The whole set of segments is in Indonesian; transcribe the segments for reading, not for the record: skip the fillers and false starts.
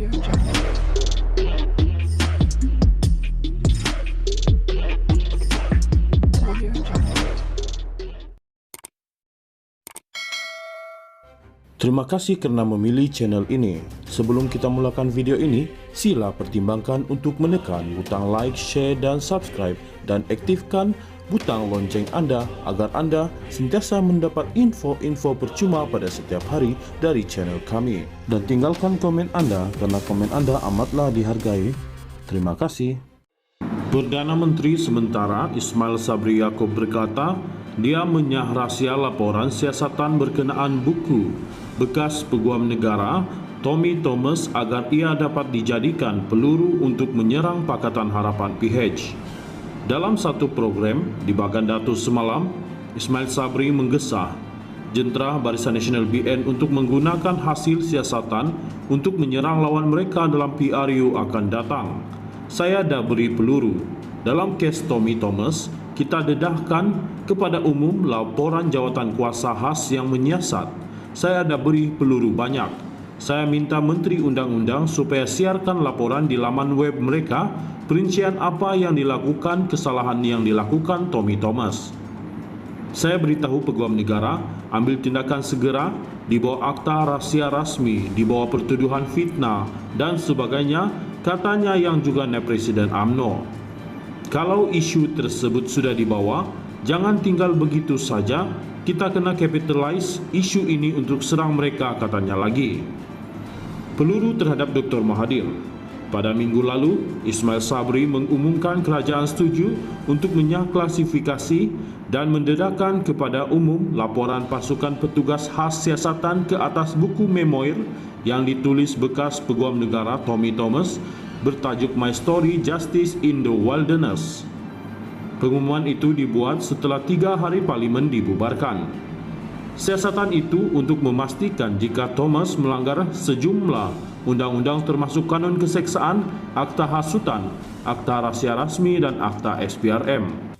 Terima kasih karena memilih channel ini. Sebelum kita mulakan video ini, sila pertimbangkan untuk menekan butang like, share, dan subscribe, dan aktifkan butang lonceng Anda agar Anda sentiasa mendapat info-info percuma pada setiap hari dari channel kami. Dan tinggalkan komen Anda karena komen Anda amatlah dihargai. Terima kasih. Perdana Menteri sementara Ismail Sabri Yaakob berkata, dia menyah rahsia laporan siasatan berkenaan buku bekas peguam negara Tommy Thomas agar ia dapat dijadikan peluru untuk menyerang Pakatan Harapan PH. Dalam satu program di Bagandatu semalam, Ismail Sabri menggesa jentera Barisan Nasional BN untuk menggunakan hasil siasatan untuk menyerang lawan mereka dalam PRU akan datang. Saya dah beri peluru. Dalam kes Tommy Thomas, kita dedahkan kepada umum laporan jawatan kuasa khas yang menyiasat. Saya dah beri peluru banyak. Saya minta Menteri Undang-Undang supaya siarkan laporan di laman web mereka perincian apa yang dilakukan, kesalahan yang dilakukan Tommy Thomas. Saya beritahu peguam negara ambil tindakan segera di bawah akta rahsia rasmi, di bawah pertuduhan fitnah dan sebagainya, katanya yang juga naib Presiden UMNO. Kalau isu tersebut sudah dibawa, jangan tinggal begitu saja, kita kena capitalize isu ini untuk serang mereka, katanya lagi. Peluru terhadap Dr. Mahathir. Pada minggu lalu, Ismail Sabri mengumumkan kerajaan setuju untuk menyaklasifikasi dan mendedahkan kepada umum laporan pasukan petugas khas siasatan ke atas buku memoir yang ditulis bekas peguam negara Tommy Thomas bertajuk My Story Justice in the Wilderness. Pengumuman itu dibuat setelah 3 hari parlimen dibubarkan. Siasatan itu untuk memastikan jika Thomas melanggar sejumlah undang-undang termasuk kanun keseksaan, akta hasutan, akta rahsia rasmi dan akta SPRM.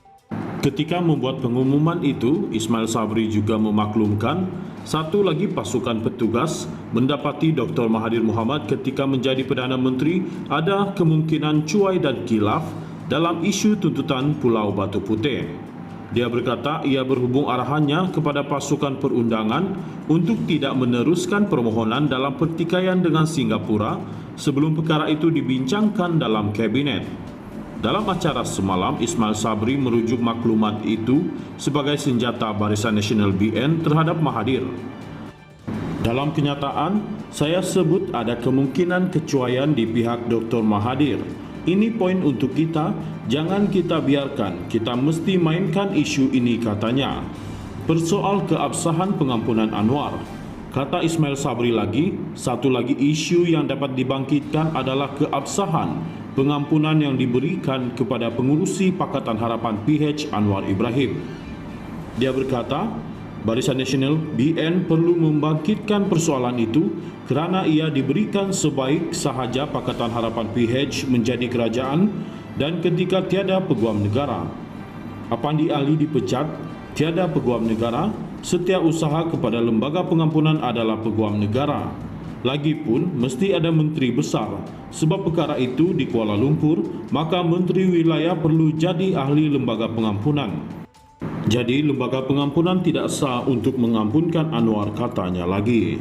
Ketika membuat pengumuman itu, Ismail Sabri juga memaklumkan satu lagi pasukan petugas mendapati Dr. Mahathir Mohamad ketika menjadi Perdana Menteri ada kemungkinan cuai dan khilaf dalam isu tuntutan Pulau Batu Putih. Dia berkata ia berhubung arahannya kepada pasukan perundangan untuk tidak meneruskan permohonan dalam pertikaian dengan Singapura sebelum perkara itu dibincangkan dalam kabinet. Dalam acara semalam, Ismail Sabri merujuk maklumat itu sebagai senjata Barisan Nasional BN terhadap Mahathir. Dalam kenyataan, saya sebut ada kemungkinan kecuaian di pihak Dr. Mahathir. Ini poin untuk kita, jangan kita biarkan, kita mesti mainkan isu ini, katanya. Persoal keabsahan pengampunan Anwar, kata Ismail Sabri lagi, satu lagi isu yang dapat dibangkitkan adalah keabsahan pengampunan yang diberikan kepada pengurusi Pakatan Harapan PH Anwar Ibrahim. Dia berkata, Barisan Nasional BN perlu membangkitkan persoalan itu kerana ia diberikan sebaik sahaja Pakatan Harapan PH menjadi kerajaan dan ketika tiada peguam negara. Apandi Ali dipecat, tiada peguam negara, setiap usaha kepada lembaga pengampunan adalah peguam negara. Lagipun mesti ada menteri besar. Sebab perkara itu di Kuala Lumpur, maka menteri wilayah perlu jadi ahli lembaga pengampunan. Jadi lembaga pengampunan tidak sah untuk mengampunkan Anwar, katanya lagi.